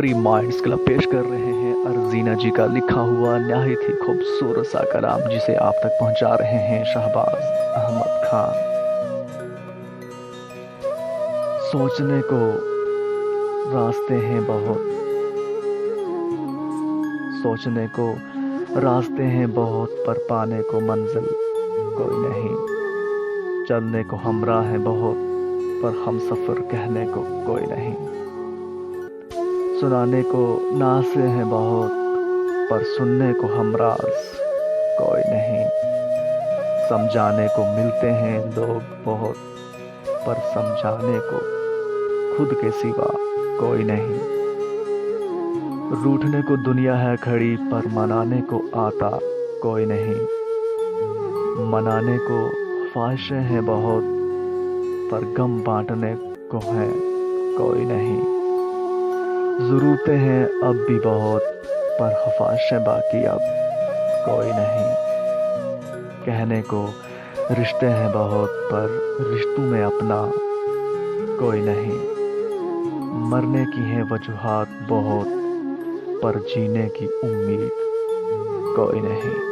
Free minds club पेश कर रहे हैं अर्जीना जी का लिखा हुआ नहायत ही खूबसूरत सा कलाम, जिसे आप तक पहुंचा रहे हैं शहबाज अहमद खान। सोचने को रास्ते हैं बहुत, सोचने को रास्ते हैं बहुत, पर पाने को मंजिल कोई नहीं। चलने को हमरा है बहुत, पर हम सफ़र कहने को कोई नहीं। सुनाने को नासे हैं बहुत, पर सुनने को हमराज कोई नहीं। समझाने को मिलते हैं लोग बहुत, पर समझाने को खुद के सिवा कोई नहीं। रूठने को दुनिया है खड़ी, पर मनाने को आता कोई नहीं। मनाने को ख्वाहिशें हैं बहुत, पर गम बांटने को है कोई नहीं। ज़रूरतें हैं अब भी बहुत, पर ख्वाहिशें बाकी अब कोई नहीं। कहने को रिश्ते हैं बहुत, पर रिश्तों में अपना कोई नहीं। मरने की हैं वजूहात बहुत, पर जीने की उम्मीद कोई नहीं।